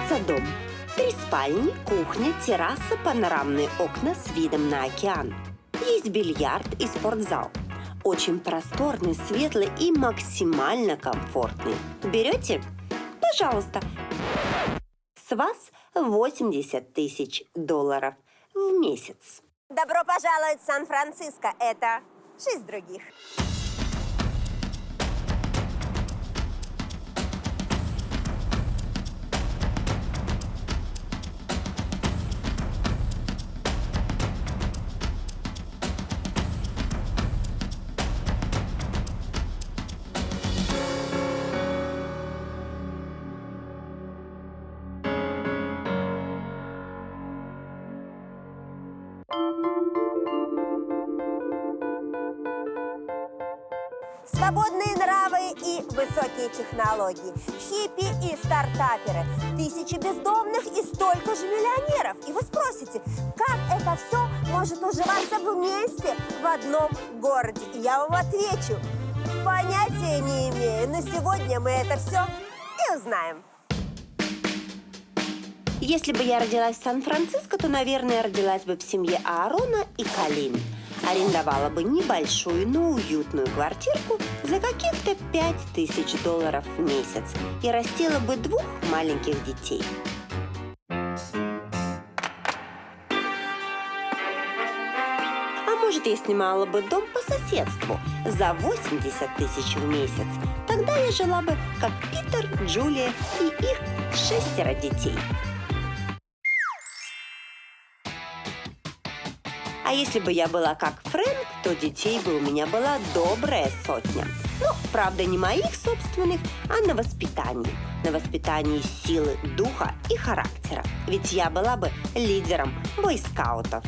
называется «Дом». 3 спальни, кухня, терраса, панорамные окна с видом на океан. Есть бильярд и спортзал. Очень просторный, светлый и максимально комфортный. Берете? Пожалуйста. С вас $80 тысяч в месяц. Добро пожаловать в Сан Франциско. Это «Жизнь других». Свободные нравы и высокие технологии, хиппи и стартаперы, тысячи бездомных и столько же миллионеров. И вы спросите, как это все может уживаться вместе в одном городе? И я вам отвечу, понятия не имею, но сегодня мы это все и узнаем. Если бы я родилась в Сан-Франциско, то, наверное, родилась бы в семье Аарона и Калин. Арендовала бы небольшую, но уютную квартирку за каких-то $5000 в месяц и растила бы 2 маленьких детей. А может, я снимала бы дом по соседству за $80 тысяч в месяц. Тогда я жила бы как Питер, Джулия и их 6 детей. А если бы я была как Фрэнк, то детей бы у меня была добрая 100. Ну, правда, не моих собственных, а на воспитании. На воспитании силы духа и характера. Ведь я была бы лидером бойскаутов.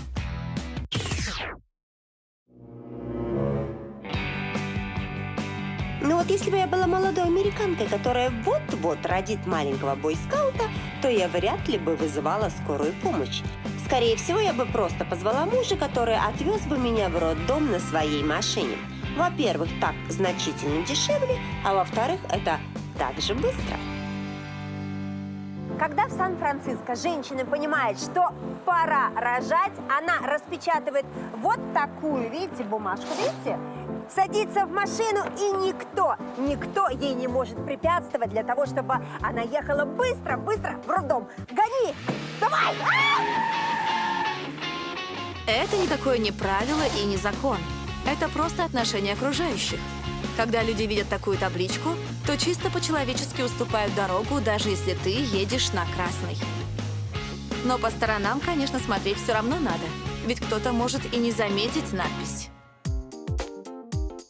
Но вот если бы я была молодой американкой, которая вот-вот родит маленького бойскаута, то я вряд ли бы вызывала скорую помощь. Скорее всего, я бы просто позвала мужа, который отвез бы меня в роддом на своей машине. Во-первых, так значительно дешевле, а во-вторых, это также быстро. Когда в Сан-Франциско женщина понимает, что пора рожать, она распечатывает вот такую, видите, бумажку, видите? Садится в машину, и никто ей не может препятствовать для того, чтобы она ехала быстро в роддом. Гони! Давай! Это никакое не правило и не закон. Это просто отношение окружающих. Когда люди видят такую табличку, то чисто по-человечески уступают дорогу, даже если ты едешь на красный. Но по сторонам, конечно, смотреть все равно надо. Ведь кто-то может и не заметить надпись.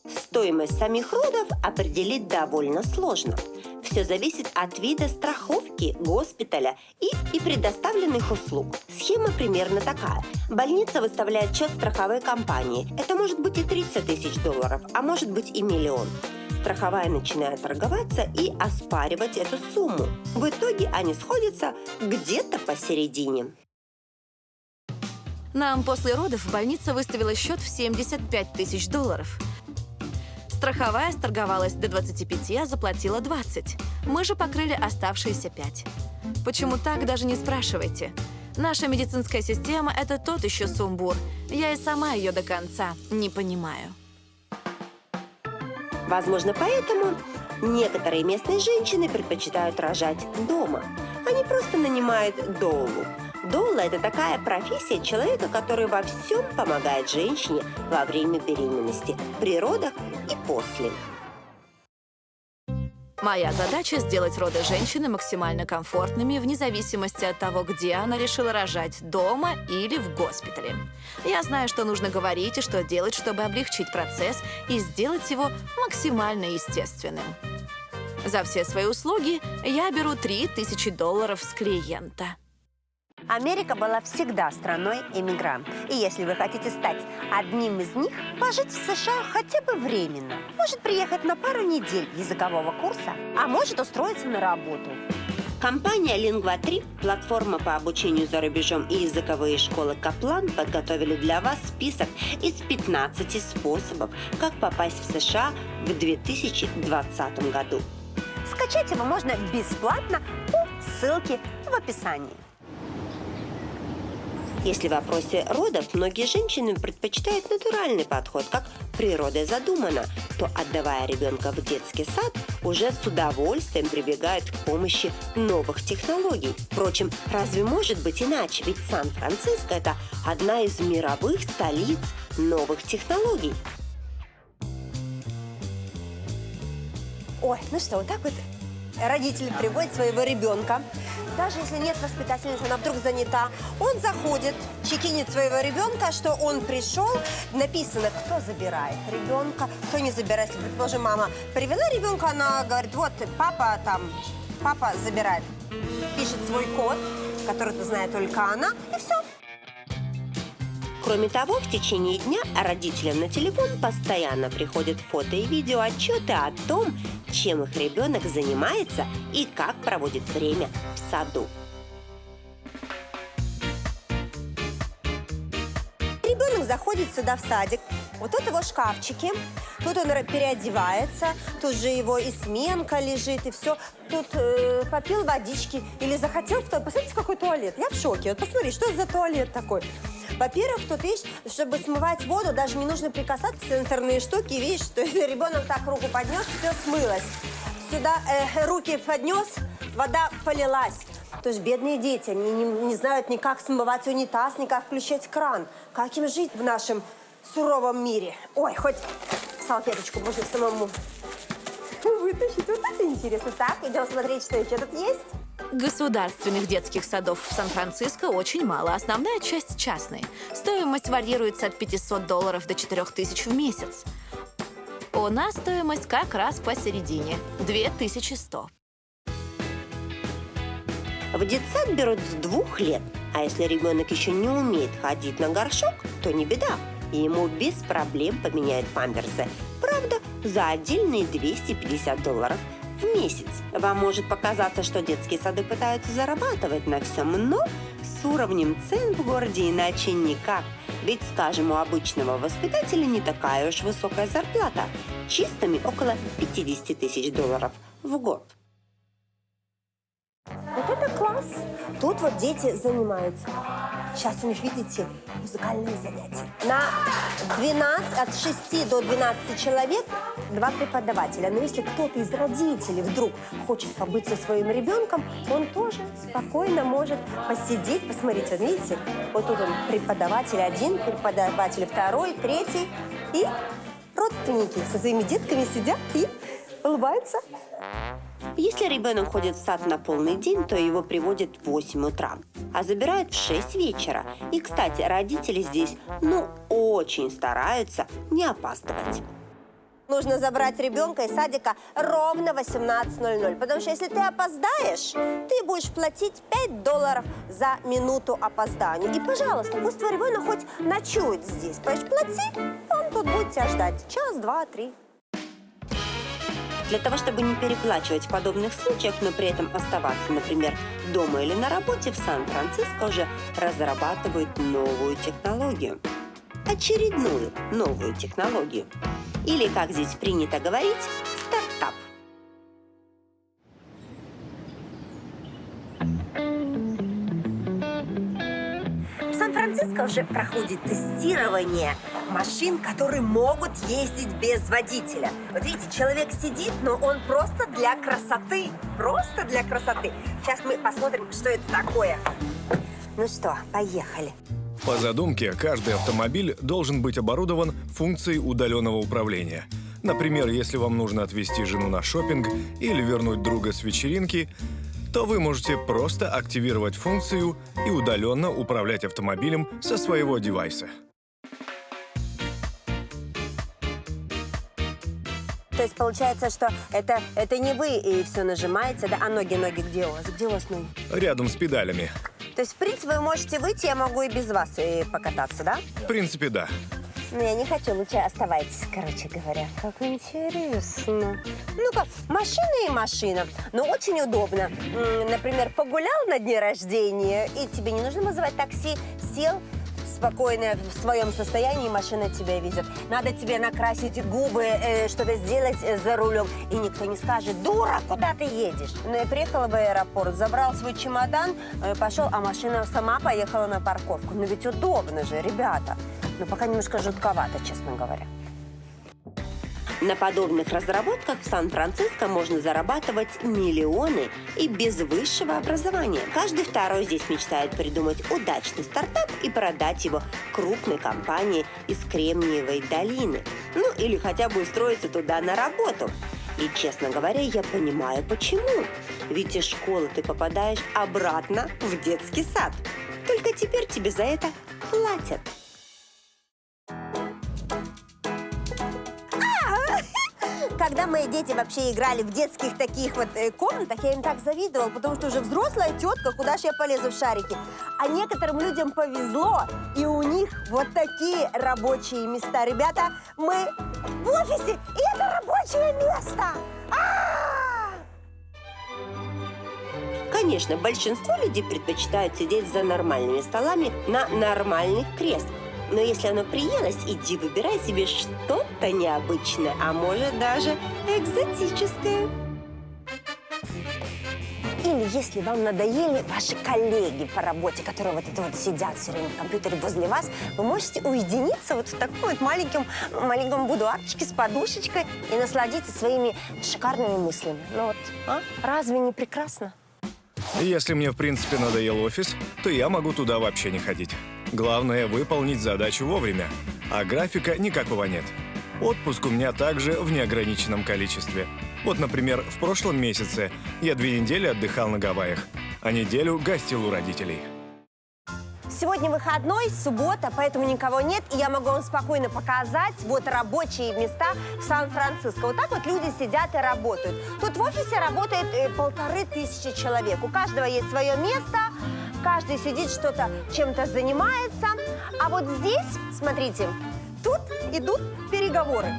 Стоимость самих родов определить довольно сложно. Все зависит от вида страховки, госпиталя и предоставленных услуг. Схема примерно такая. Больница выставляет счет страховой компании. Это может быть и $30 тысяч, а может быть и $1 миллион. Страховая начинает торговаться и оспаривать эту сумму. В итоге они сходятся где-то посередине. Нам после родов больница выставила счет в $75 тысяч. Страховая сторговалась до 25, а заплатила 20. Мы же покрыли оставшиеся 5. Почему так, даже не спрашивайте. Наша медицинская система – это тот еще сумбур. Я и сама ее до конца не понимаю. Возможно, поэтому некоторые местные женщины предпочитают рожать дома. Они просто нанимают доулу. Доула – это такая профессия человека, который во всем помогает женщине во время беременности, при родах и после. Моя задача – сделать роды женщины максимально комфортными, вне зависимости от того, где она решила рожать – дома или в госпитале. Я знаю, что нужно говорить и что делать, чтобы облегчить процесс и сделать его максимально естественным. За все свои услуги я беру $3000 с клиента. Америка была всегда страной эмигрантов. И если вы хотите стать одним из них, пожить в США хотя бы временно. Может приехать на пару недель языкового курса, а может устроиться на работу. Компания Lingua 3, платформа по обучению за рубежом и языковые школы Каплан подготовили для вас список из 15 способов, как попасть в США в 2020 году. Скачать его можно бесплатно по ссылки в описании. Если в вопросе родов многие женщины предпочитают натуральный подход, как природой задумано, то, отдавая ребенка в детский сад, уже с удовольствием прибегают к помощи новых технологий. Впрочем, разве может быть иначе? Ведь Сан Франциско – это одна из мировых столиц новых технологий. Ой, ну что, вот так вот родители приводят своего ребенка. Даже если нет воспитательницы, она вдруг занята, он заходит, чекинит своего ребенка, что он пришел, написано, кто забирает ребенка, кто не забирает. Если, предположим, мама привела ребенка, она говорит, вот папа забирает. Пишет свой код, который знает только она, и все. Кроме того, в течение дня родителям на телефон постоянно приходят фото и видео отчеты о том, чем их ребенок занимается и как проводит время в саду. Ребенок заходит сюда в садик, вот тут его шкафчики, тут он переодевается, тут же его и сменка лежит, и все. Тут попил водички или захотел, посмотрите, какой туалет. Я в шоке. Вот посмотри, что за туалет такой. Во-первых, тут, видишь, чтобы смывать воду, даже не нужно прикасаться к сенсорные штуки. Видишь, что ребенок так руку поднес, все смылось. Сюда руки поднес, вода полилась. То есть бедные дети, они не знают ни как смывать унитаз, ни как включать кран. Как им жить в нашем суровом мире? Ой, хоть салфеточку можно самому вытащить. Вот это интересно. Так, идем смотреть, что еще тут есть. Государственных детских садов в Сан-Франциско очень мало. Основная часть частные. Стоимость варьируется от $500 до $4000 в месяц. У нас стоимость как раз посередине – 2100. В детсад берут с 2 лет, а если ребенок еще не умеет ходить на горшок, то не беда. И ему без проблем поменяют памперсы. Правда, за отдельные $250 в месяц. Вам может показаться, что детские сады пытаются зарабатывать на всем, но с уровнем цен в городе иначе никак. Ведь, скажем, у обычного воспитателя не такая уж высокая зарплата. Чистыми около $50 000 в год. Вот это класс. Тут вот дети занимаются. Сейчас у них, видите, музыкальные занятия. На от 6 до 12 человек 2 преподавателя. Но если кто-то из родителей вдруг хочет побыть со своим ребенком, он тоже спокойно может посидеть, посмотреть. Вот видите, вот тут он преподаватель 1, преподаватель 2, 3. И родственники со своими детками сидят и улыбаются. Если ребенок ходит в сад на полный день, то его приводят в 8 утра, а забирают в 6 вечера. И, кстати, родители здесь, очень стараются не опаздывать. Нужно забрать ребенка из садика ровно 18:00, потому что если ты опоздаешь, ты будешь платить $5 за минуту опоздания. И, пожалуйста, пусть твой ребенок хоть ночует здесь. Плати, он тут будет тебя ждать. 1, 2, 3. Для того, чтобы не переплачивать в подобных случаях, но при этом оставаться, например, дома или на работе, в Сан-Франциско уже разрабатывают новую технологию. Очередную новую технологию. Или, как здесь принято говорить, стартап. В Сан-Франциско уже проходит тестирование машин, которые могут ездить без водителя. Вот видите, человек сидит, но он просто для красоты. Просто для красоты. Сейчас мы посмотрим, что это такое. Ну что, поехали. По задумке, каждый автомобиль должен быть оборудован функцией удаленного управления. Например, если вам нужно отвезти жену на шопинг или вернуть друга с вечеринки, то вы можете просто активировать функцию и удаленно управлять автомобилем со своего девайса. То есть получается, что это не вы и все нажимаете, да? А ноги где у вас? Где у вас ноги? Рядом с педалями. То есть, в принципе, вы можете выйти, я могу и без вас покататься, да? В принципе, да. Но я не хочу, лучше оставайтесь, короче говоря. Как интересно. Ну как, машина и машина. Но очень удобно. Например, погулял на дне рождения, и тебе не нужно вызывать такси. Сел, спокойно в своем состоянии машина тебя везет. Надо тебе накрасить губы, что-то сделать за рулем. И никто не скажет: дура, куда ты едешь? Ну, я приехала в аэропорт, забрал свой чемодан, пошел, а машина сама поехала на парковку. Ну ведь удобно же, ребята. Но пока немножко жутковато, честно говоря. На подобных разработках в Сан Франциско можно зарабатывать миллионы и без высшего образования. Каждый второй здесь мечтает придумать удачный стартап и продать его крупной компании из Кремниевой долины. Ну, или хотя бы устроиться туда на работу. И, честно говоря, я понимаю, почему. Ведь из школы ты попадаешь обратно в детский сад. Только теперь тебе за это платят. Когда мои дети вообще играли в детских таких вот комнатах, я им так завидовала, потому что уже взрослая тетка, куда ж я полезу в шарики. А некоторым людям повезло, и у них вот такие рабочие места. Ребята, мы в офисе, и это рабочее место! Конечно, большинство людей предпочитают сидеть за нормальными столами на нормальных креслах. Но если оно приелось, иди выбирай себе что-то необычное, а может даже экзотическое. Или если вам надоели ваши коллеги по работе, которые вот это вот сидят все время в компьютере возле вас, вы можете уединиться вот в таком вот маленьком будуарчике с подушечкой и насладиться своими шикарными мыслями. Ну вот, разве не прекрасно? Если мне, в принципе, надоел офис, то я могу туда вообще не ходить. Главное — выполнить задачу вовремя, а графика никакого нет. Отпуск у меня также в неограниченном количестве. Вот, например, в прошлом месяце я 2 недели отдыхал на Гавайях, а неделю гостил у родителей. Сегодня выходной, суббота, поэтому никого нет, и я могу вам спокойно показать вот рабочие места в Сан Франциско. Вот так вот люди сидят и работают. Тут в офисе работает 1500 человек. У каждого есть свое место, каждый сидит, что-то чем-то занимается. А вот здесь, смотрите, тут идут переговоры.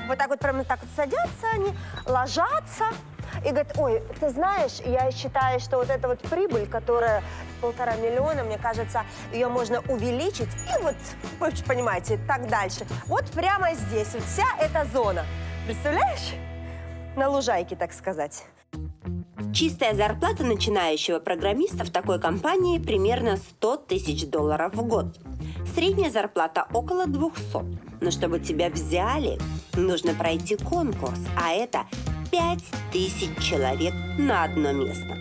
Вот так вот прямо так вот садятся они, ложатся. И говорит: ой, ты знаешь, я считаю, что вот эта вот прибыль, которая 1,5 миллиона, мне кажется, ее можно увеличить. И вот, вы понимаете, так дальше. Вот прямо здесь, вот вся эта зона. Представляешь? На лужайке, так сказать. Чистая зарплата начинающего программиста в такой компании примерно $100 000 в год. Средняя зарплата около 200. Но чтобы тебя взяли, нужно пройти конкурс, а это 5000 человек на одно место.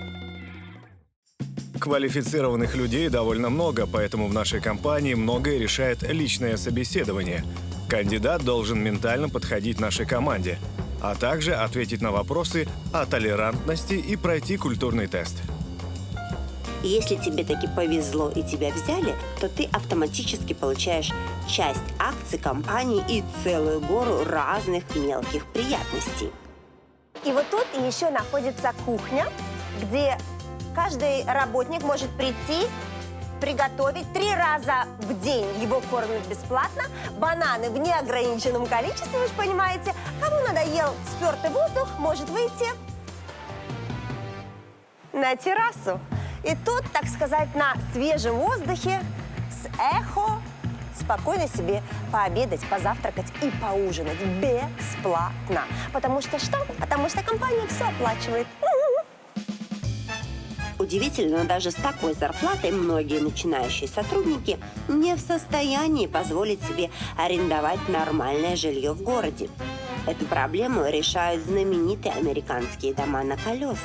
Квалифицированных людей довольно много, поэтому в нашей компании многое решает личное собеседование. Кандидат должен ментально подходить нашей команде, а также ответить на вопросы о толерантности и пройти культурный тест. Если тебе таки повезло и тебя взяли, то ты автоматически получаешь часть акций компании и целую гору разных мелких приятностей. И вот тут еще находится кухня, где каждый работник может прийти, приготовить 3 раза в день. Его кормят бесплатно. Бананы в неограниченном количестве, вы же понимаете. Кому надоел спертый воздух, может выйти на террасу. И тут, так сказать, на свежем воздухе с эхо спокойно себе пообедать, позавтракать и поужинать бесплатно. Потому что что? Потому что компания все оплачивает. Удивительно, но даже с такой зарплатой многие начинающие сотрудники не в состоянии позволить себе арендовать нормальное жилье в городе. Эту проблему решают знаменитые американские дома на колесах.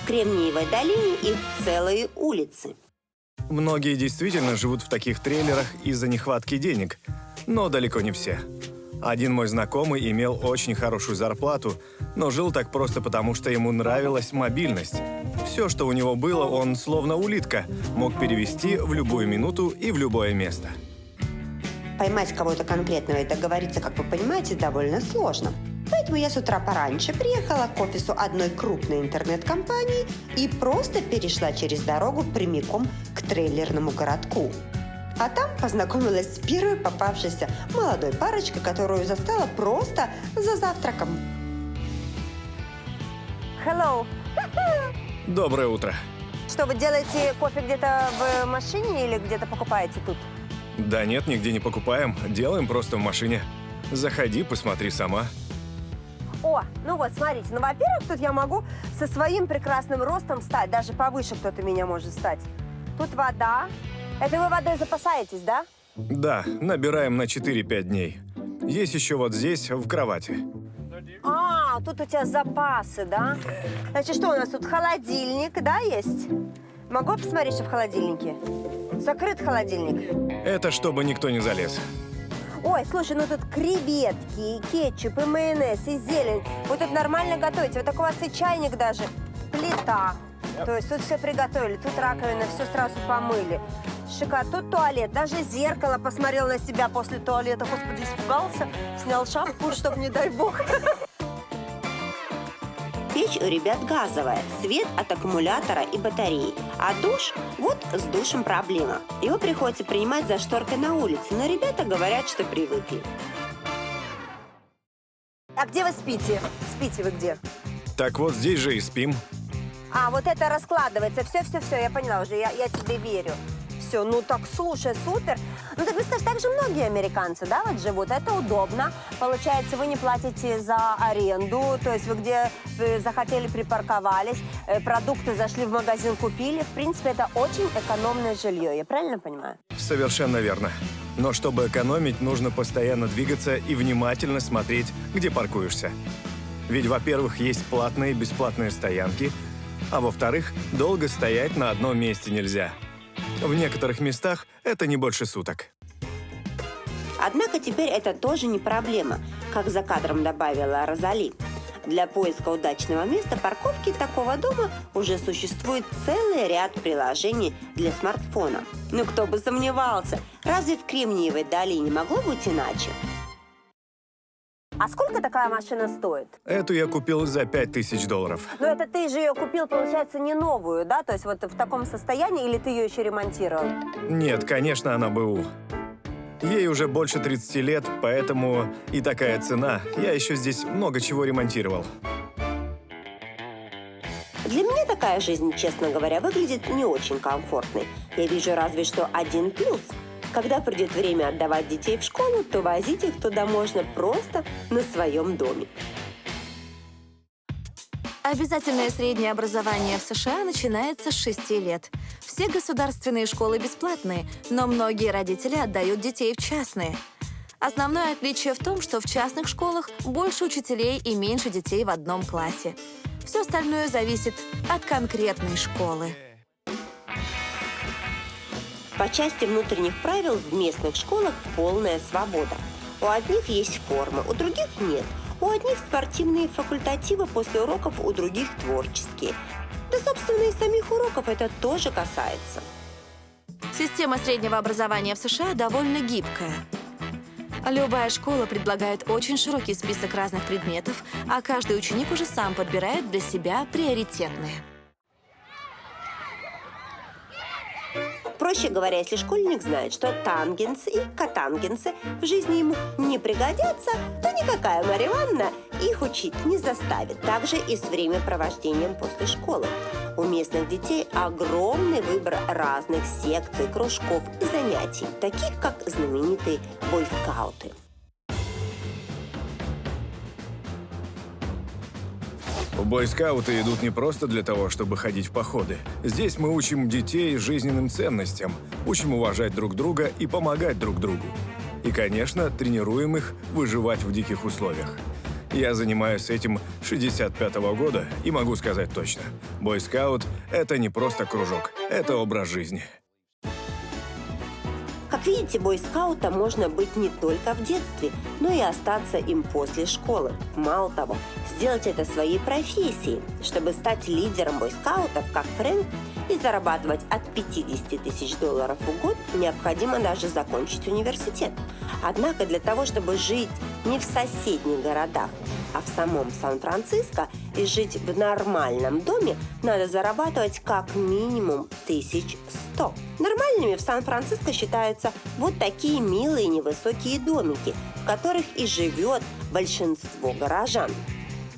В Кремниевой долине их целые улицы. Многие действительно живут в таких трейлерах из-за нехватки денег, но далеко не все. Один мой знакомый имел очень хорошую зарплату, но жил так просто потому, что ему нравилась мобильность. Все, что у него было, он, словно улитка, мог перевести в любую минуту и в любое место. Поймать кого-то конкретного и договориться, как вы понимаете, довольно сложно. Поэтому я с утра пораньше приехала к офису одной крупной интернет-компании и просто перешла через дорогу прямиком к трейлерному городку. А там познакомилась с первой попавшейся молодой парочкой, которую застала просто за завтраком. Hello. Доброе утро. Что, вы делаете кофе где-то в машине или где-то покупаете тут? Да нет, нигде не покупаем, делаем просто в машине. Заходи, посмотри сама. О, ну вот, смотрите, ну, во-первых, тут я могу со своим прекрасным ростом встать, даже повыше кто-то меня может встать. Тут вода. Это вы водой запасаетесь, да? Да, набираем на 4-5 дней. Есть еще вот здесь, в кровати. А, тут у тебя запасы, да? Значит, что у нас тут? Холодильник, да, есть? Могу посмотреть, что в холодильнике? Закрыт холодильник. Это чтобы никто не залез. Ой, слушай, ну тут креветки, и кетчуп, и майонез, и зелень. Вы тут нормально готовите. Вот так у вас и чайник даже, плита. То есть тут все приготовили, тут раковина, все сразу помыли. Шикарно. Тут туалет, даже зеркало посмотрел на себя после туалета. Господи, испугался, снял шапку, чтобы не дай бог. Печь у ребят газовая, свет от аккумулятора и батареи. А душ? Вот с душем проблема. Его приходится принимать за шторкой на улице, но ребята говорят, что привыкли. А где вы спите? Спите вы где? Так вот здесь же и спим. А, вот это раскладывается. Все, я поняла уже, я тебе верю. Все, ну так, слушай, супер. Ну ты представляешь, так же многие американцы, да, вот живут. Это удобно. Получается, вы не платите за аренду, то есть вы где захотели, припарковались, продукты зашли в магазин, купили. В принципе, это очень экономное жилье, я правильно понимаю? Совершенно верно. Но чтобы экономить, нужно постоянно двигаться и внимательно смотреть, где паркуешься. Ведь, во-первых, есть платные и бесплатные стоянки, а во-вторых, долго стоять на одном месте нельзя. В некоторых местах это не больше суток. Однако теперь это тоже не проблема, как за кадром добавила Розали. Для поиска удачного места парковки такого дома уже существует целый ряд приложений для смартфона. Ну кто бы сомневался, разве в Кремниевой долине могло быть иначе? А сколько такая машина стоит? Эту я купил за $5000. Ну это ты же ее купил, получается, не новую, да? То есть вот в таком состоянии, или ты ее еще ремонтировал? Нет, конечно, она БУ. Ей уже больше 30 лет, поэтому и такая цена. Я еще здесь много чего ремонтировал. Для меня такая жизнь, честно говоря, выглядит не очень комфортной. Я вижу разве что один плюс. Когда придет время отдавать детей в школу, то возить их туда можно просто на своем доме. Обязательное среднее образование в США начинается с 6 лет. Все государственные школы бесплатные, но многие родители отдают детей в частные. Основное отличие в том, что в частных школах больше учителей и меньше детей в одном классе. Все остальное зависит от конкретной школы. По части внутренних правил в местных школах полная свобода. У одних есть форма, у других нет. У одних спортивные факультативы после уроков, у других творческие. Да, собственно, и самих уроков это тоже касается. Система среднего образования в США довольно гибкая. Любая школа предлагает очень широкий список разных предметов, а каждый ученик уже сам подбирает для себя приоритетные. Проще говоря, если школьник знает, что тангенсы и котангенсы в жизни ему не пригодятся, то никакая Марья Ивановна их учить не заставит. Также и с времяпровождением после школы. У местных детей огромный выбор разных секций, кружков и занятий, таких как знаменитые Бойскауты. В бойскауты идут не просто для того, чтобы ходить в походы. Здесь мы учим детей жизненным ценностям, учим уважать друг друга и помогать друг другу. И, конечно, тренируем их выживать в диких условиях. Я занимаюсь этим с 65-го года и могу сказать точно. Бойскаут – это не просто кружок, это образ жизни. Как видите, бойскаутом можно быть не только в детстве, но и остаться им после школы. Мало того, сделать это своей профессией. Чтобы стать лидером бойскаутов, как Фрэнк, и зарабатывать от $50 тысяч в год, необходимо даже закончить университет. Однако для того, чтобы жить не в соседних городах, а в самом Сан Франциско и жить в нормальном доме, надо зарабатывать как минимум 1100. Нормальными в Сан Франциско считаются вот такие милые невысокие домики, в которых и живет большинство горожан.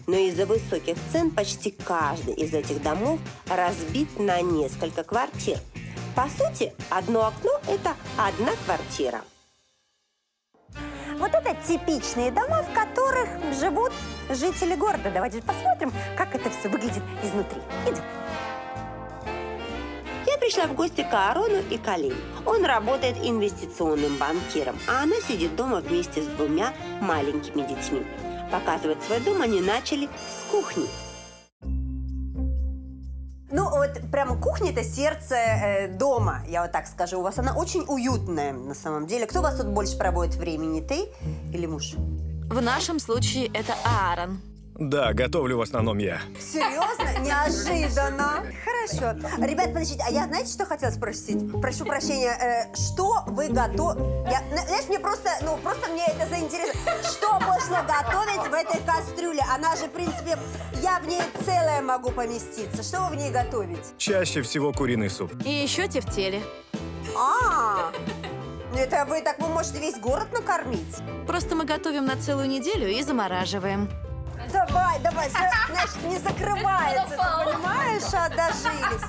Но из-за высоких цен почти каждый из этих домов разбит на несколько квартир. По сути, одно окно – это одна квартира. Вот это типичные дома, в которых живут жители города. Давайте посмотрим, как это все выглядит изнутри. Идем. Я пришла в гости к Аарону и Калин. Он работает инвестиционным банкиром, а она сидит дома вместе с двумя маленькими детьми. Показывать свой дом они начали с кухни. Ну, вот прям кухня – это сердце дома, я вот так скажу. У вас она очень уютная на самом деле. Кто у вас тут больше проводит времени, ты или муж? В нашем случае это Аарон. Да, готовлю в основном я. Серьезно? Неожиданно. Хорошо. Ребят, подождите, а я, знаете, что хотела спросить? Прошу прощения, что вы готовите? Знаешь, мне просто мне это заинтересовало. Что можно готовить в этой кастрюле? Она же, в принципе, я в ней целая могу поместиться. Что вы в ней готовите? Чаще всего куриный суп. И еще тефтели. Это вы можете весь город накормить? Просто мы готовим на целую неделю и замораживаем. Давай, знаешь, не закрывается, ты понимаешь, дожились.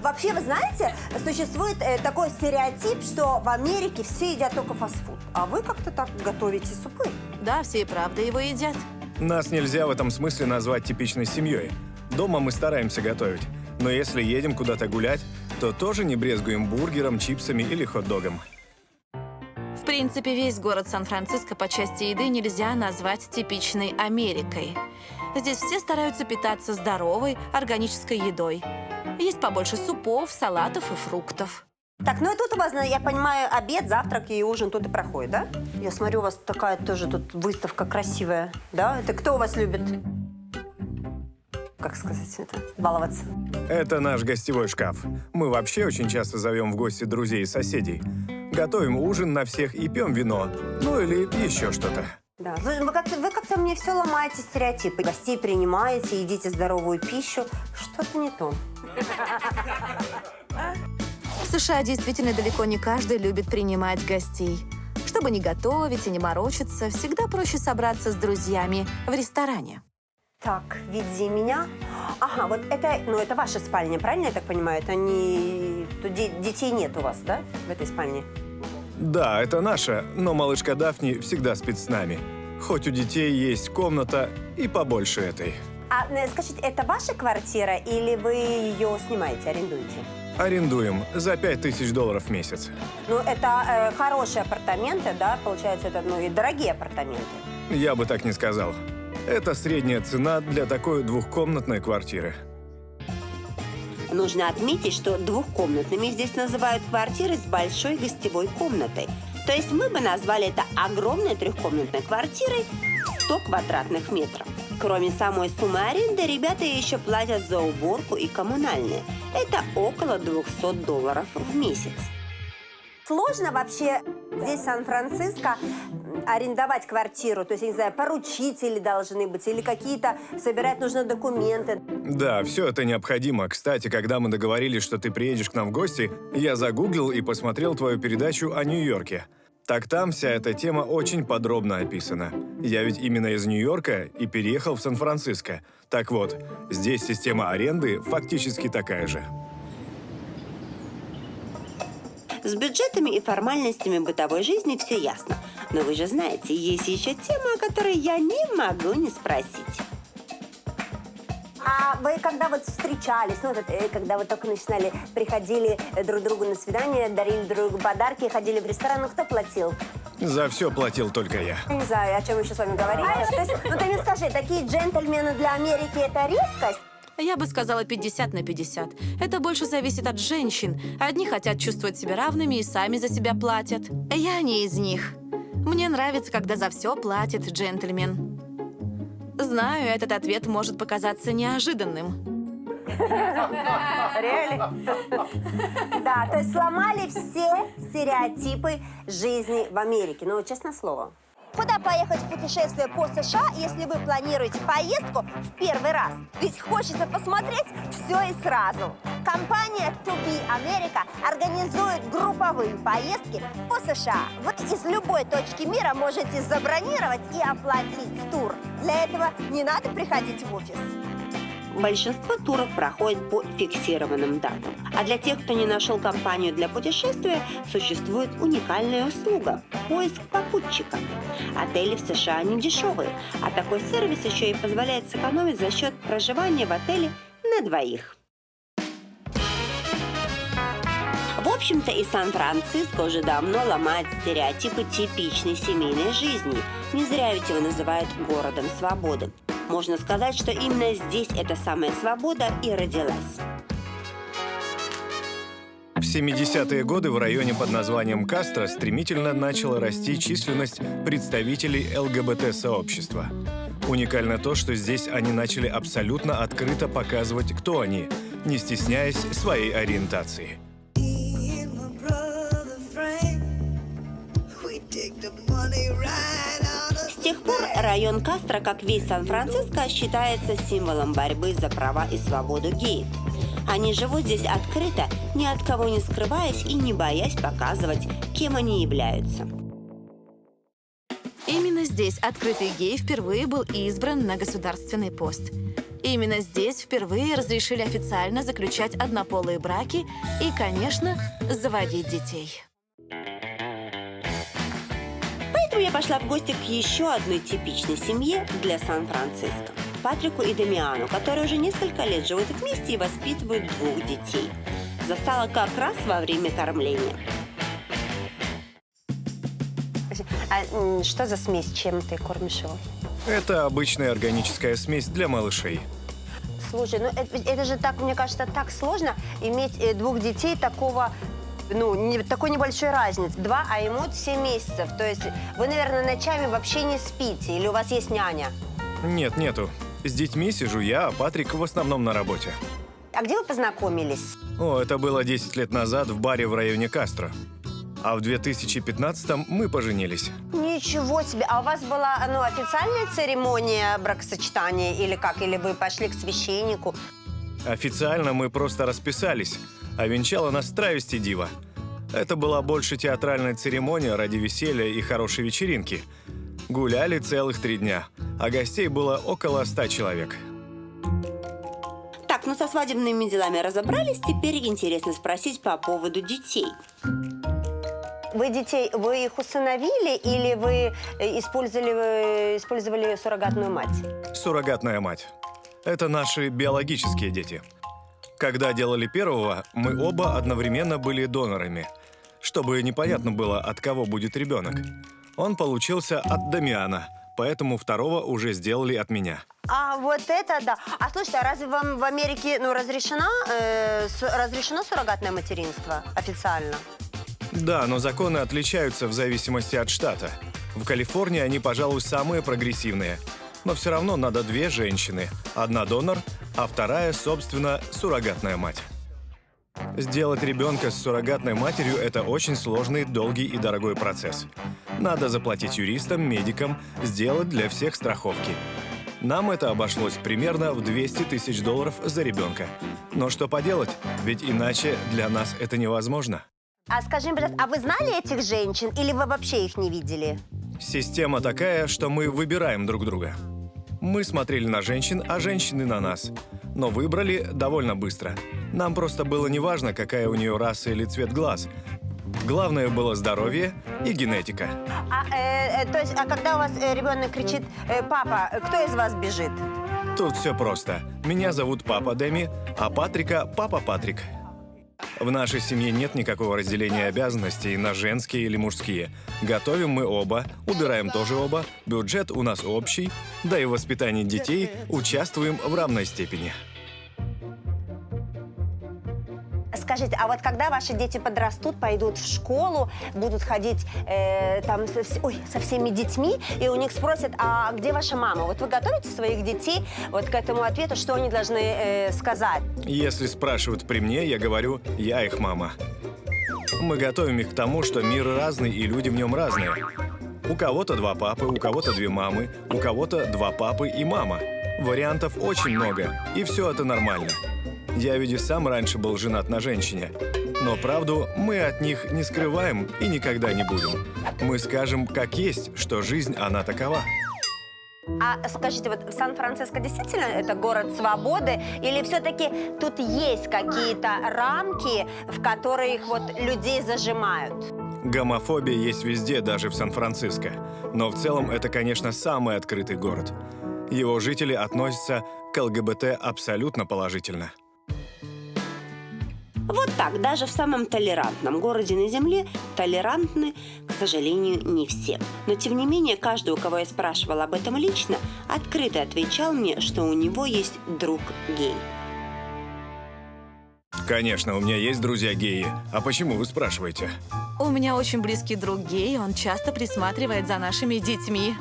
Вообще, вы знаете, существует такой стереотип, что в Америке все едят только фастфуд. А вы как-то так готовите супы? Да, все и правда его едят. Нас нельзя в этом смысле назвать типичной семьей. Дома мы стараемся готовить. Но если едем куда-то гулять, то тоже не брезгуем бургером, чипсами или хот-догом. В принципе, весь город Сан Франциско по части еды нельзя назвать типичной Америкой. Здесь все стараются питаться здоровой, органической едой. Есть побольше супов, салатов и фруктов. Так, ну и тут у вас, я понимаю, обед, завтрак и ужин тут и проходит, да? Я смотрю, у вас такая тоже тут выставка красивая, да? Это кто у вас любит, как сказать это, баловаться? Это наш гостевой шкаф. Мы вообще очень часто зовем в гости друзей и соседей. Готовим ужин на всех и пьем вино. Ну или еще что-то. Да. Вы как-то мне все ломаете стереотипы. Гостей принимаете, едите здоровую пищу. Что-то не то. В США действительно далеко не каждый любит принимать гостей. Чтобы не готовить и не морочиться, всегда проще собраться с друзьями в ресторане. Так, веди меня. Ага, вот это ваша спальня, правильно я так понимаю? Это не... Тут детей нет у вас, да, в этой спальне? Да, это наша, но малышка Дафни всегда спит с нами. Хоть у детей есть комната и побольше этой. А скажите, это ваша квартира или вы ее снимаете, арендуете? Арендуем за $5000 в месяц. Ну, это хорошие апартаменты, да? Получается, это, и дорогие апартаменты. Я бы так не сказал. Это средняя цена для такой двухкомнатной квартиры. Нужно отметить, что двухкомнатными здесь называют квартиры с большой гостевой комнатой. То есть мы бы назвали это огромной трехкомнатной квартирой 100 квадратных метров. Кроме самой суммы аренды, ребята еще платят за уборку и коммунальные. Это около $200 в месяц. Сложно вообще здесь, в Сан-Франциско, арендовать квартиру? То есть, я не знаю, поручители должны быть или какие-то собирать нужно документы? Да, все это необходимо. Кстати, когда мы договорились, что ты приедешь к нам в гости, я загуглил и посмотрел твою передачу о Нью-Йорке. Так там вся эта тема очень подробно описана. Я ведь именно из Нью-Йорка и переехал в Сан-Франциско. Так вот, здесь система аренды фактически такая же. С бюджетами и формальностями бытовой жизни все ясно. Но вы же знаете, есть еще тема, о которой я не могу не спросить. А вы когда вот встречались, когда вы только начинали, приходили друг к другу на свидание, дарили друг другу подарки, ходили в ресторан, кто платил? За все платил только я. Я не знаю, о чем мы еще с вами говорили. То есть, ты мне скажи, такие джентльмены для Америки – это редкость? Я бы сказала 50 на 50. Это больше зависит от женщин. Одни хотят чувствовать себя равными и сами за себя платят. Я не из них. Мне нравится, когда за все платит джентльмен. Знаю, этот ответ может показаться неожиданным. Реально? Да, то есть сломали все стереотипы жизни в Америке. Ну, честное слово. Куда поехать в путешествие по США, если вы планируете поездку в первый раз? Ведь хочется посмотреть все и сразу. Компания To Be America организует групповые поездки по США. Вы из любой точки мира можете забронировать и оплатить тур. Для этого не надо приходить в офис. Большинство туров проходит по фиксированным датам. А для тех, кто не нашел компанию для путешествия, существует уникальная услуга – поиск попутчика. Отели в США не дешевые, а такой сервис еще и позволяет сэкономить за счет проживания в отеле на двоих. В общем-то, и Сан-Франциско уже давно ломает стереотипы типичной семейной жизни. Не зря ведь его называют городом свободы. Можно сказать, что именно здесь эта самая свобода и родилась. В 70-е годы в районе под названием Кастро стремительно начала расти численность представителей ЛГБТ-сообщества. Уникально то, что здесь они начали абсолютно открыто показывать, кто они, не стесняясь своей ориентации. С тех пор район Кастро, как весь Сан-Франциско, считается символом борьбы за права и свободу геев. Они живут здесь открыто, ни от кого не скрываясь и не боясь показывать, кем они являются. Именно здесь открытый гей впервые был избран на государственный пост. Именно здесь впервые разрешили официально заключать однополые браки и, конечно, заводить детей. Поэтому я пошла в гости к еще одной типичной семье для Сан-Франциско – Патрику и Дамиану, которые уже несколько лет живут вместе и воспитывают 2 детей. Застала как раз во время кормления. А что за смесь? Чем ты кормишь его? Это обычная органическая смесь для малышей. Слушай, ну это же так, мне кажется, так сложно иметь 2 детей такого, такой небольшой разницы. 2, а ему 7 месяцев. То есть вы, наверное, ночами вообще не спите? Или у вас есть няня? Нет, нету. С детьми сижу я, а Патрик в основном на работе. А где вы познакомились? Это было 10 лет назад в баре в районе Кастро. А в 2015-м мы поженились. Ничего себе! А у вас была, официальная церемония бракосочетания или как? Или вы пошли к священнику? Официально мы просто расписались, а венчала нас травести дива. Это была больше театральная церемония ради веселья и хорошей вечеринки. Гуляли целых 3 дня, а гостей было около 100 человек. Так, со свадебными делами разобрались, теперь интересно спросить по поводу детей. Вы их усыновили или вы использовали суррогатную мать? Суррогатная мать. Это наши биологические дети. Когда делали первого, мы оба одновременно были донорами, чтобы непонятно было, от кого будет ребенок. Он получился от Дамиана, поэтому второго уже сделали от меня. А вот это да. А слушайте, а разве вам в Америке разрешено суррогатное материнство официально? Да, но законы отличаются в зависимости от штата. В Калифорнии они, пожалуй, самые прогрессивные. Но все равно надо 2 женщины. 1 донор, а 2, собственно, суррогатная мать. Сделать ребенка с суррогатной матерью – это очень сложный, долгий и дорогой процесс. Надо заплатить юристам, медикам, сделать для всех страховки. Нам это обошлось примерно в $200 000 за ребенка. Но что поделать, ведь иначе для нас это невозможно. А скажи мне, пожалуйста, а вы знали этих женщин или вы вообще их не видели? Система такая, что мы выбираем друг друга. Мы смотрели на женщин, а женщины на нас. Но выбрали довольно быстро. Нам просто было неважно, какая у нее раса или цвет глаз. Главное было здоровье и генетика. А когда у вас ребенок кричит «папа», кто из вас бежит? Тут все просто. Меня зовут Папа Дэми, а Патрика – Папа Патрик. В нашей семье нет никакого разделения обязанностей на женские или мужские. Готовим мы оба, убираем тоже оба, бюджет у нас общий, да и в воспитании детей участвуем в равной степени. Скажите, а вот когда ваши дети подрастут, пойдут в школу, будут ходить со всеми детьми, и у них спросят, а где ваша мама? Вот вы готовите своих детей вот к этому ответу, что они должны сказать? Если спрашивают при мне, я говорю, я их мама. Мы готовим их к тому, что мир разный, и люди в нем разные. У кого-то 2 папы, у кого-то 2 мамы, у кого-то 2 папы и мама. Вариантов очень много, и все это нормально. Я ведь и сам раньше был женат на женщине. Но правду мы от них не скрываем и никогда не будем. Мы скажем, как есть, что жизнь, она такова. А скажите, вот Сан-Франциско действительно это город свободы? Или все-таки тут есть какие-то рамки, в которых вот людей зажимают? Гомофобия есть везде, даже в Сан-Франциско. Но в целом это, конечно, самый открытый город. Его жители относятся к ЛГБТ абсолютно положительно. Вот так, даже в самом толерантном городе на Земле толерантны, к сожалению, не все. Но, тем не менее, каждый, у кого я спрашивала об этом лично, открыто отвечал мне, что у него есть друг гей. Конечно, у меня есть друзья геи. А почему вы спрашиваете? У меня очень близкий друг гей, он часто присматривает за нашими детьми.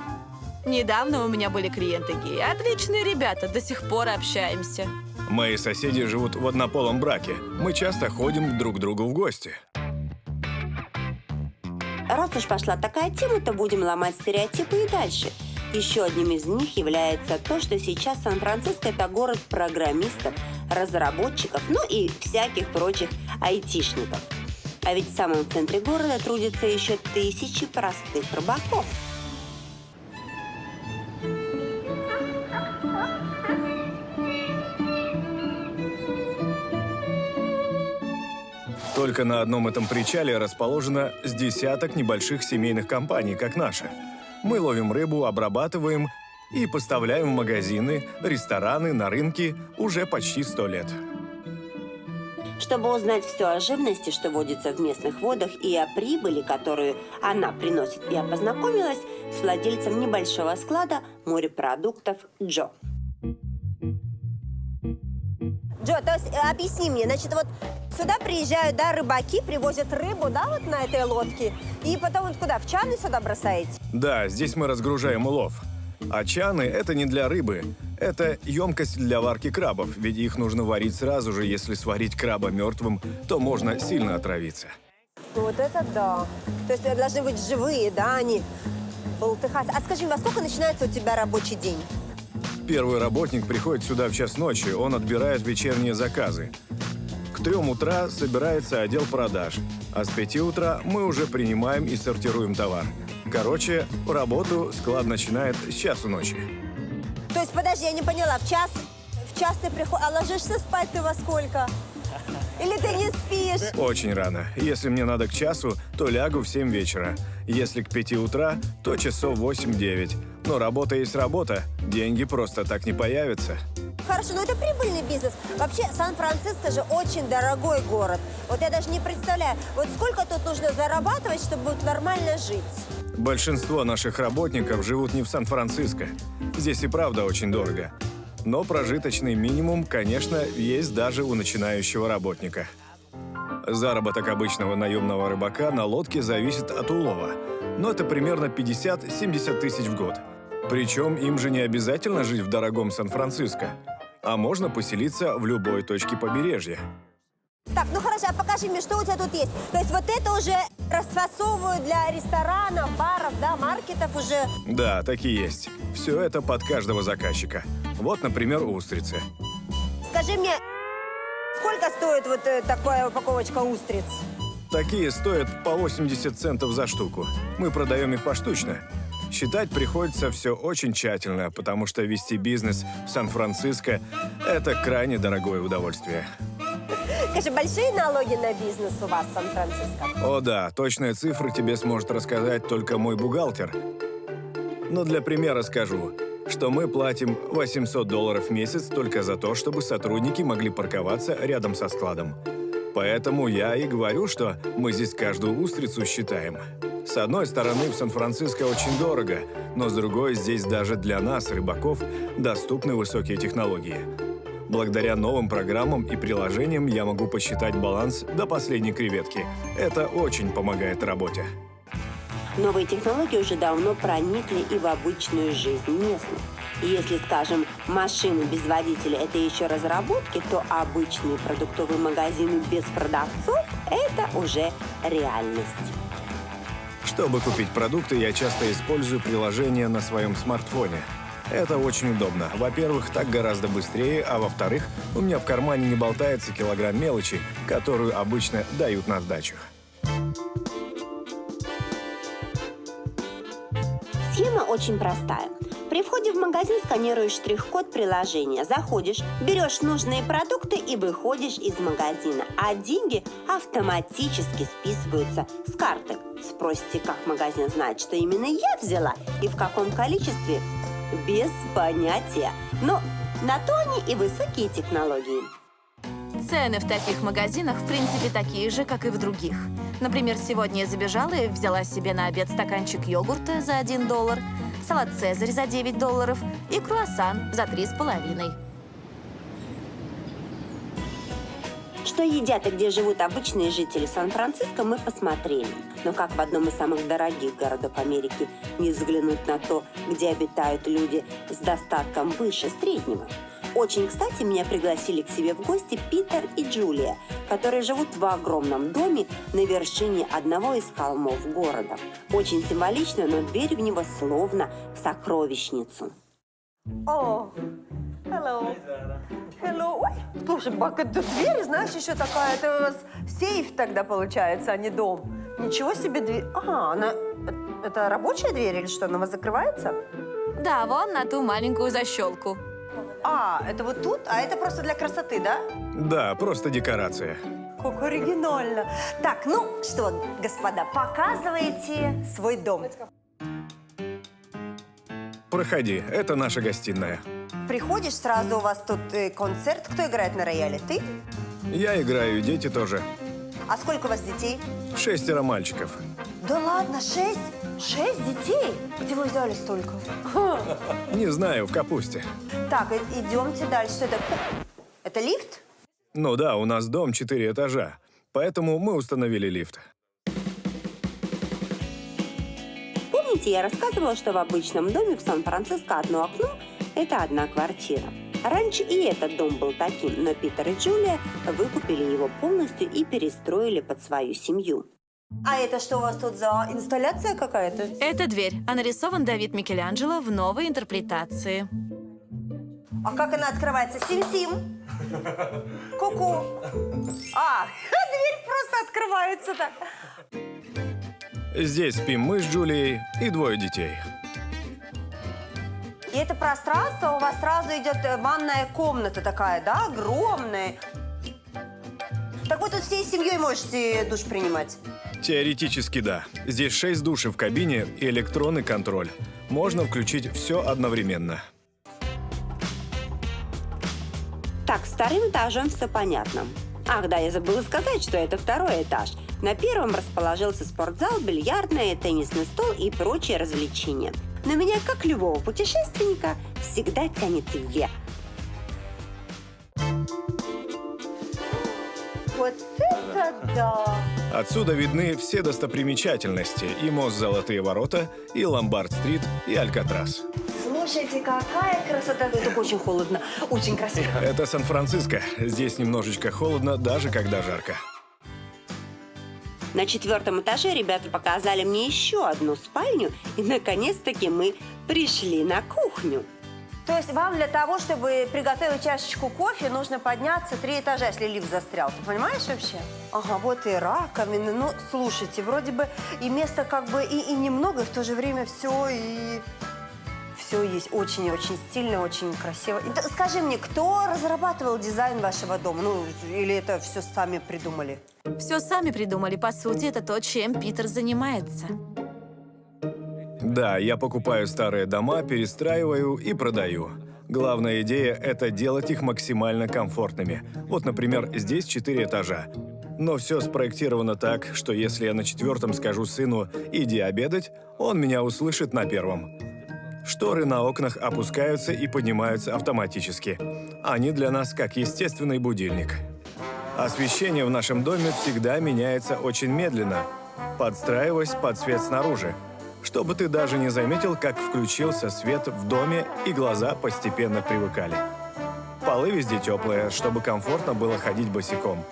Недавно у меня были клиенты геи. Отличные ребята, до сих пор общаемся. Мои соседи живут в однополом браке. Мы часто ходим друг к другу в гости. Раз уж пошла такая тема, то будем ломать стереотипы и дальше. Еще одним из них является то, что сейчас Сан-Франциско – это город программистов, разработчиков, ну и всяких прочих айтишников. А ведь в самом центре города трудятся еще тысячи простых рыбаков. Только на одном этом причале расположено с десяток небольших семейных компаний, как наша. Мы ловим рыбу, обрабатываем и поставляем в магазины, рестораны, на рынки уже почти 100 лет. Чтобы узнать все о живности, что водится в местных водах, и о прибыли, которую она приносит, я познакомилась с владельцем небольшого склада морепродуктов Джо. Джо, то есть объясни мне, значит, вот сюда приезжают, да, рыбаки, привозят рыбу, да, вот на этой лодке, и потом вот куда, в чаны сюда бросаете? Да, здесь мы разгружаем улов. А чаны – это не для рыбы. Это емкость для варки крабов, ведь их нужно варить сразу же. Если сварить краба мертвым, то можно сильно отравиться. Вот это да. То есть должны быть живые, да, они болтыхаться. А скажи, во сколько начинается у тебя рабочий день? Первый работник приходит сюда в час ночи, он отбирает вечерние заказы. К 3 утра собирается отдел продаж, а с 5 утра мы уже принимаем и сортируем товар. Короче, работу склад начинает с часу ночи. То есть, подожди, я не поняла, в час ты приходишь, а ложишься спать ты во сколько? Или ты не спишь? Очень рано. Если мне надо к часу, то лягу в 7 вечера. Если к 5 утра, то часов 8-9. Но работа есть работа, деньги просто так не появятся. Хорошо, но это прибыльный бизнес. Вообще, Сан-Франциско же очень дорогой город. Вот я даже не представляю, вот сколько тут нужно зарабатывать, чтобы нормально жить? Большинство наших работников живут не в Сан-Франциско. Здесь и правда очень дорого. Но прожиточный минимум, конечно, есть даже у начинающего работника. Заработок обычного наемного рыбака на лодке зависит от улова. Но это примерно 50-70 тысяч в год. Причем им же не обязательно жить в дорогом Сан-Франциско, а можно поселиться в любой точке побережья. Так, ну хорошо, а покажи мне, что у тебя тут есть. То есть вот это уже расфасовывают для ресторанов, баров, да, маркетов уже? Да, такие есть. Все это под каждого заказчика. Вот, например, устрицы. Скажи мне, сколько стоит вот такая упаковочка устриц? Такие стоят по 80 центов за штуку. Мы продаем их поштучно. Считать приходится все очень тщательно, потому что вести бизнес в Сан-Франциско – это крайне дорогое удовольствие. Скажи, большие налоги на бизнес у вас в Сан-Франциско? О да, точные цифры тебе сможет рассказать только мой бухгалтер. Но для примера скажу, что мы платим $800 в месяц только за то, чтобы сотрудники могли парковаться рядом со складом. Поэтому я и говорю, что мы здесь каждую устрицу считаем. С одной стороны, в Сан-Франциско очень дорого, но с другой, здесь даже для нас, рыбаков, доступны высокие технологии. Благодаря новым программам и приложениям я могу посчитать баланс до последней креветки. Это очень помогает работе. Новые технологии уже давно проникли и в обычную жизнь местных. И если, скажем, машины без водителя – это еще разработки, то обычные продуктовые магазины без продавцов – это уже реальность. Чтобы купить продукты, я часто использую приложение на своем смартфоне. Это очень удобно. Во-первых, так гораздо быстрее, а во-вторых, у меня в кармане не болтается килограмм мелочи, которую обычно дают на сдачу. Схема очень простая. При При входе в магазин сканируешь штрих-код приложения, заходишь, берешь нужные продукты и выходишь из магазина, а деньги автоматически списываются с карты. Спросите, как магазин знает, что именно я взяла и в каком количестве? Без понятия. Но на то они и высокие технологии. Цены в таких магазинах, в принципе, такие же, как и в других. Например, сегодня я забежала и взяла себе на обед стаканчик йогурта за $1, салат «Цезарь» за $9 и круассан за 3,5. Что едят и где живут обычные жители Сан-Франциско, мы посмотрели. Но как в одном из самых дорогих городов Америки не взглянуть на то, где обитают люди с достатком выше среднего? Очень кстати, меня пригласили к себе в гости Питер и Джулия, которые живут в огромном доме на вершине одного из холмов города. Очень символично, но дверь в него словно в сокровищницу. О, hello. Hello. Ой, слушай, Бак, это дверь, знаешь, еще такая, это у вас сейф тогда получается, а не дом. Ничего себе дверь. Ага, она, это рабочая дверь или что, она у вас закрывается? Да, вон на ту маленькую защелку. А, это вот тут? А это просто для красоты, да? Да, просто декорация. Как оригинально. Так, ну что, господа, показывайте свой дом. Проходи, это наша гостиная. Приходишь, сразу у вас тут концерт. Кто играет на рояле? Ты? Я играю, и дети тоже. А сколько у вас детей? 6 мальчиков. Да ладно, 6? 6 детей? Где вы взяли столько? Не знаю, в капусте. Так, идемте дальше. Что это? Это лифт? Ну да, у нас дом 4 этажа, поэтому мы установили лифт. Помните, я рассказывала, что в обычном доме в Сан-Франциско одно окно – это одна квартира. Раньше и этот дом был таким, но Питер и Джулия выкупили его полностью и перестроили под свою семью. А это что у вас тут за инсталляция какая-то? Это дверь, а нарисован Давид Микеланджело в новой интерпретации. А как она открывается? Сим-сим. Ку-ку. А, дверь просто открывается так. Здесь спим мы с Джулией и 2 детей. И это пространство у вас сразу идет ванная комната такая, да? Огромная. Так вы тут всей семьей можете душ принимать? Теоретически да. Здесь 6 душей в кабине и электронный контроль. Можно включить все одновременно. Так, с 2-м этажом все понятно. Ах, да, я забыла сказать, что это 2-й этаж. На 1-м расположился спортзал, бильярдная, теннисный стол и прочие развлечения. Но меня, как любого путешественника, всегда тянет вверх. Вот это да! Отсюда видны все достопримечательности. И мост «Золотые ворота», и Ломбард-стрит, и Алькатрас. Слушайте, какая красота! Это очень холодно, очень красиво. Это Сан-Франциско. Здесь немножечко холодно, даже когда жарко. На 4-м этаже ребята показали мне еще одну спальню, и наконец-таки мы пришли на кухню. То есть вам для того, чтобы приготовить чашечку кофе, нужно подняться 3 этажа, если лифт застрял. Ты понимаешь вообще? Ага, вот и раковины. Ну, слушайте, вроде бы и места как бы и немного, и в то же время все есть очень-очень стильно, очень красиво. И скажи мне, кто разрабатывал дизайн вашего дома? Ну, или это все сами придумали? Все сами придумали. По сути, это то, чем Питер занимается. Да, я покупаю старые дома, перестраиваю и продаю. Главная идея – это делать их максимально комфортными. Вот, например, здесь 4 этажа. Но все спроектировано так, что если я на 4-м скажу сыну «иди обедать», он меня услышит на 1-м. Шторы на окнах опускаются и поднимаются автоматически. Они для нас как естественный будильник. Освещение в нашем доме всегда меняется очень медленно, подстраиваясь под свет снаружи, чтобы ты даже не заметил, как включился свет в доме и глаза постепенно привыкали. Полы везде теплые, чтобы комфортно было ходить босиком.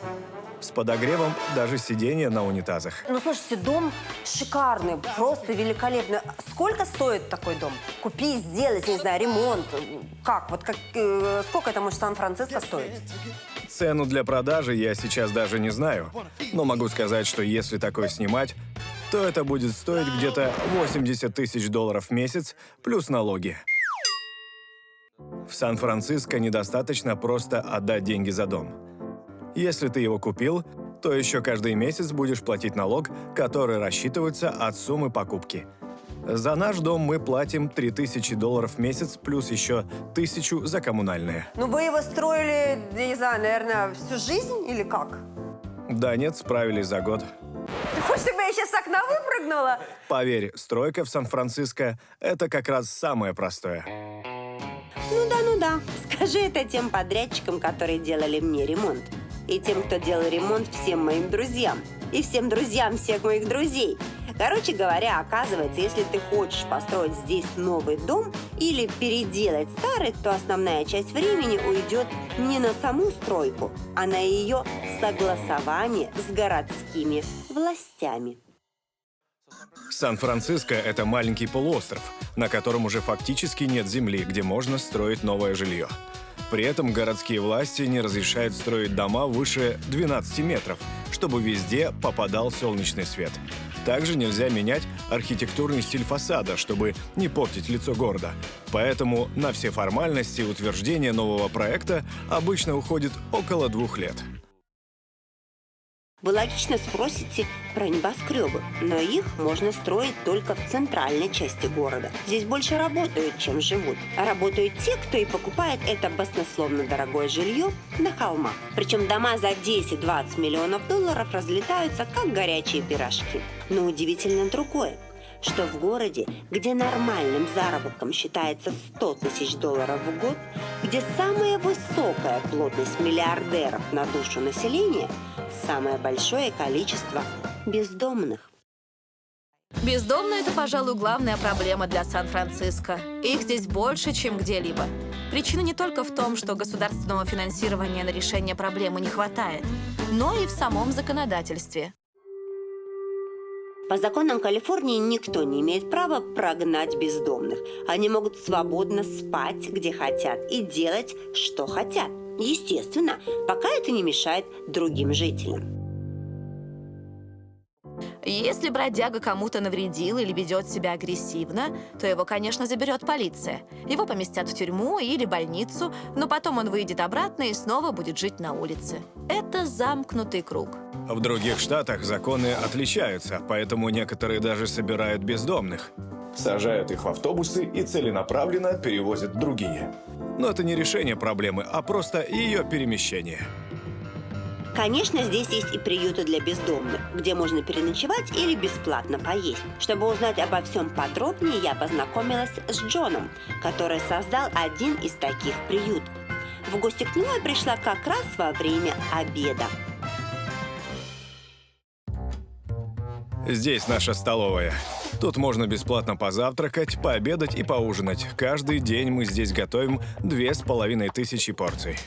С подогревом даже сиденья на унитазах. Ну, слушайте, дом шикарный, просто великолепный. Сколько стоит такой дом? Купить, сделать, не знаю, ремонт? Как? Вот сколько это может Сан-Франциско стоить? Цену для продажи я сейчас даже не знаю, но могу сказать, что если такое снимать, то это будет стоить где-то $80 000 в месяц плюс налоги. В Сан-Франциско недостаточно просто отдать деньги за дом. Если ты его купил, то еще каждый месяц будешь платить налог, который рассчитывается от суммы покупки. За наш дом мы платим $3000 в месяц, плюс еще 1000 за коммунальные. Ну вы его строили, я не знаю, наверное, всю жизнь или как? Да нет, справились за год. Ты хочешь, чтобы я сейчас с окна выпрыгнула? Поверь, стройка в Сан-Франциско – это как раз самое простое. Ну да. Скажи это тем подрядчикам, которые делали мне ремонт. И тем, кто делал ремонт всем моим друзьям. И всем друзьям всех моих друзей. Короче говоря, оказывается, если ты хочешь построить здесь новый дом или переделать старый, то основная часть времени уйдет не на саму стройку, а на ее согласование с городскими властями. Сан-Франциско – это маленький полуостров, на котором уже фактически нет земли, где можно строить новое жилье. При этом городские власти не разрешают строить дома выше 12 метров, чтобы везде попадал солнечный свет. Также нельзя менять архитектурный стиль фасада, чтобы не портить лицо города. Поэтому на все формальности и утверждения нового проекта обычно уходит около 2 лет. Вы логично спросите про небоскребы, но их можно строить только в центральной части города. Здесь больше работают, чем живут. А работают те, кто и покупает это баснословно дорогое жилье на холмах. Причем дома за 10-20 миллионов долларов разлетаются, как горячие пирожки. Но удивительно другое, что в городе, где нормальным заработком считается $100 000 в год, где самая высокая плотность миллиардеров на душу населения, самое большое количество бездомных. Бездомные – это, пожалуй, главная проблема для Сан-Франциско. Их здесь больше, чем где-либо. Причина не только в том, что государственного финансирования на решение проблемы не хватает, но и в самом законодательстве. По законам Калифорнии никто не имеет права прогнать бездомных. Они могут свободно спать, где хотят, и делать, что хотят. Естественно, пока это не мешает другим жителям. Если бродяга кому-то навредил или ведет себя агрессивно, то его, конечно, заберет полиция. Его поместят в тюрьму или больницу, но потом он выйдет обратно и снова будет жить на улице. Это замкнутый круг. В других штатах законы отличаются, поэтому некоторые даже собирают бездомных. Сажают их в автобусы и целенаправленно перевозят в другие. Но это не решение проблемы, а просто ее перемещение. Конечно, здесь есть и приюты для бездомных, где можно переночевать или бесплатно поесть. Чтобы узнать обо всем подробнее, я познакомилась с Джоном, который создал один из таких приютов. В гости к нему я пришла как раз во время обеда. Здесь наша столовая. Тут можно бесплатно позавтракать, пообедать и поужинать. Каждый день мы здесь готовим 2500 порций.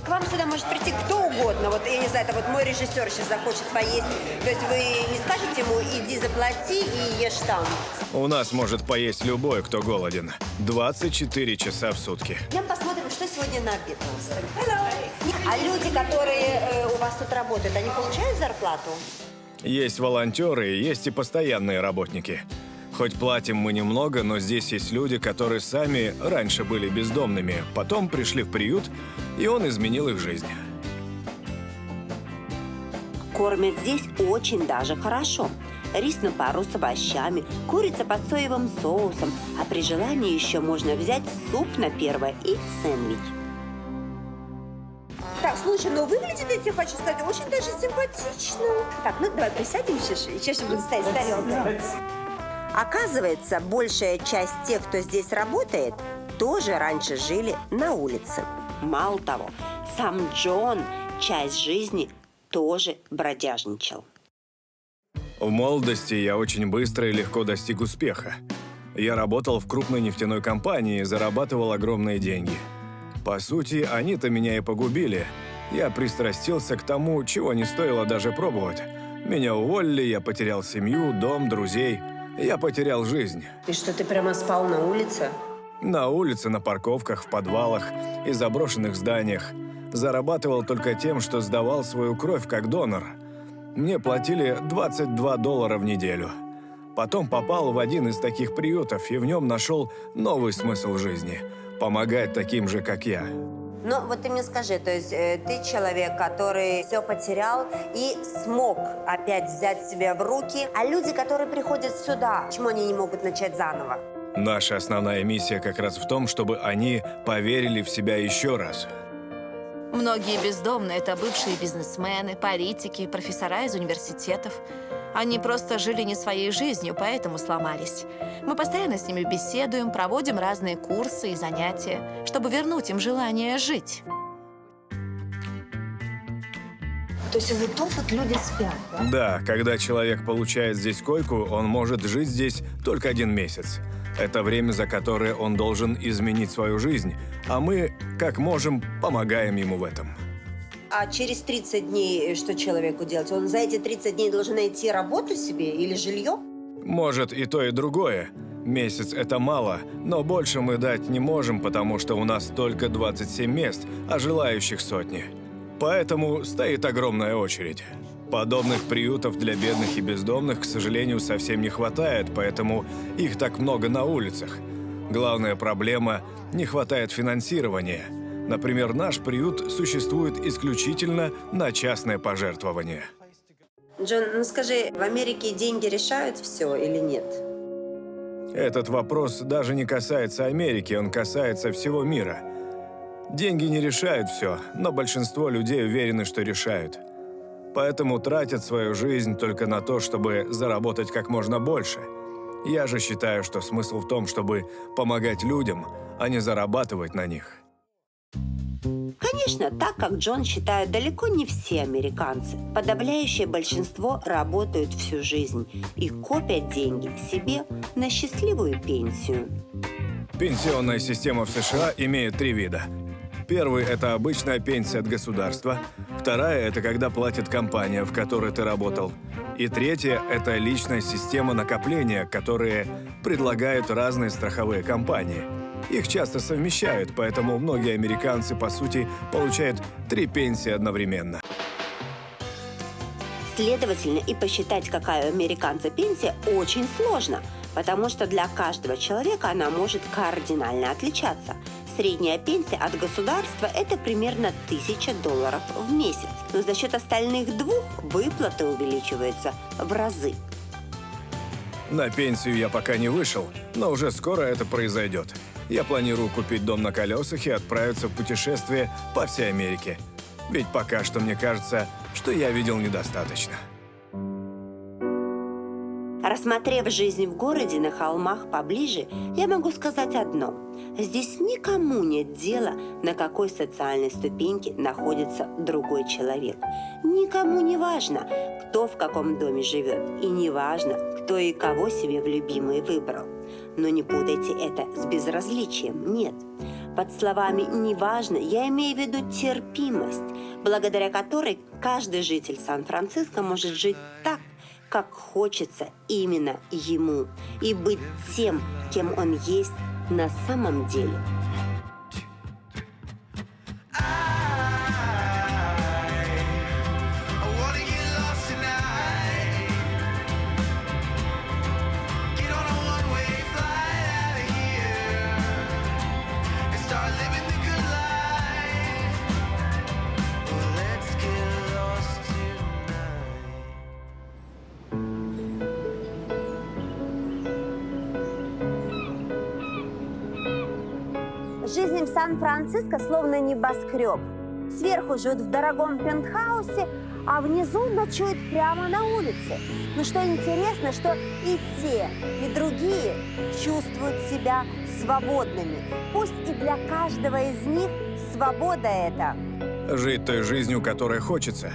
К вам сюда может прийти кто угодно. Вот, я не знаю, это вот мой режиссер сейчас захочет поесть. То есть вы не скажете ему, иди заплати и ешь там? У нас может поесть любой, кто голоден. 24 часа в сутки. Идем посмотрим, что сегодня на обед у нас. А люди, которые у вас тут работают, они получают зарплату? Есть волонтеры, есть и постоянные работники. Хоть платим мы немного, но здесь есть люди, которые сами раньше были бездомными, потом пришли в приют, и он изменил их жизнь. Кормят здесь очень даже хорошо. Рис на пару с овощами, курица под соевым соусом, а при желании еще можно взять суп на первое и сэндвич. Так, слушай, ну выглядит, я тебе хочу сказать, очень даже симпатично. Так, ну давай присядем сейчас буду ставить тарелку. Оказывается, большая часть тех, кто здесь работает, тоже раньше жили на улице. Мало того, сам Джон часть жизни тоже бродяжничал. В молодости я очень быстро и легко достиг успеха. Я работал в крупной нефтяной компании и зарабатывал огромные деньги. По сути, они-то меня и погубили. Я пристрастился к тому, чего не стоило даже пробовать. Меня уволили, я потерял семью, дом, друзей. Я потерял жизнь. И что, ты прямо спал на улице? На улице, на парковках, в подвалах и заброшенных зданиях. Зарабатывал только тем, что сдавал свою кровь как донор. Мне платили $22 в неделю. Потом попал в один из таких приютов и в нем нашел новый смысл жизни. помогать таким же, как я. Но вот ты мне скажи, то есть ты человек, который все потерял и смог опять взять себя в руки, а люди, которые приходят сюда, почему они не могут начать заново? Наша основная миссия как раз в том, чтобы они поверили в себя еще раз. Многие бездомные – это бывшие бизнесмены, политики, профессора из университетов. Они просто жили не своей жизнью, поэтому сломались. Мы постоянно с ними беседуем, проводим разные курсы и занятия, чтобы вернуть им желание жить. То есть вот тут вот люди спят, да? Да, когда человек получает здесь койку, он может жить здесь только 1 месяц. Это время, за которое он должен изменить свою жизнь, а мы, как можем, помогаем ему в этом. А через 30 дней что человеку делать? Он за эти 30 дней должен найти работу себе или жилье? Может, и то, и другое. Месяц – это мало, но больше мы дать не можем, потому что у нас только 27 мест, а желающих сотни. Поэтому стоит огромная очередь. Подобных приютов для бедных и бездомных, к сожалению, совсем не хватает, поэтому их так много на улицах. Главная проблема – не хватает финансирования. Например, наш приют существует исключительно на частное пожертвование. Джон, ну скажи, в Америке деньги решают все или нет? Этот вопрос даже не касается Америки, он касается всего мира. Деньги не решают все, но большинство людей уверены, что решают. Поэтому тратят свою жизнь только на то, чтобы заработать как можно больше. Я же считаю, что смысл в том, чтобы помогать людям, а не зарабатывать на них. Конечно, так как Джон считает, далеко не все американцы. Подавляющее большинство работают всю жизнь и копят деньги себе на счастливую пенсию. Пенсионная система в США имеет 3 вида. Первый – это обычная пенсия от государства. Вторая – это когда платит компания, в которой ты работал. И третья – это личная система накопления, которые предлагают разные страховые компании. Их часто совмещают, поэтому многие американцы, по сути, получают 3 пенсии одновременно. Следовательно, и посчитать, какая у американца пенсия, очень сложно, потому что для каждого человека она может кардинально отличаться. Средняя пенсия от государства – это примерно $1000 в месяц, но за счет остальных 2 выплаты увеличиваются в разы. На пенсию я пока не вышел, но уже скоро это произойдет. Я планирую купить дом на колесах и отправиться в путешествие по всей Америке. Ведь пока что мне кажется, что я видел недостаточно. Рассмотрев жизнь в городе на холмах поближе, я могу сказать одно. Здесь никому нет дела, на какой социальной ступеньке находится другой человек. Никому не важно, кто в каком доме живет, и не важно, кто и кого себе в любимые выбрал. Но не путайте это с безразличием, нет. Под словами «неважно» я имею в виду терпимость, благодаря которой каждый житель Сан-Франциско может жить так, как хочется именно ему, и быть тем, кем он есть на самом деле. Жизнь в Сан-Франциско словно небоскреб. Сверху живут в дорогом пентхаусе, а внизу ночуют прямо на улице. Но что интересно, что и те, и другие чувствуют себя свободными. Пусть и для каждого из них свобода это. Жить той жизнью, которой хочется.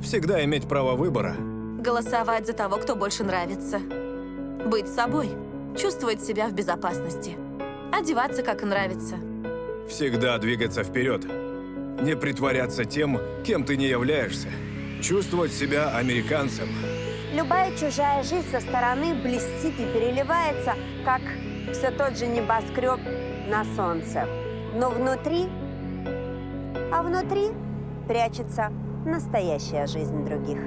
Всегда иметь право выбора. Голосовать за того, кто больше нравится. Быть собой. Чувствовать себя в безопасности. Одеваться, как нравится. Всегда двигаться вперед. Не притворяться тем, кем ты не являешься. Чувствовать себя американцем. Любая чужая жизнь со стороны блестит и переливается, как все тот же небоскреб на солнце. Но внутри прячется настоящая жизнь других.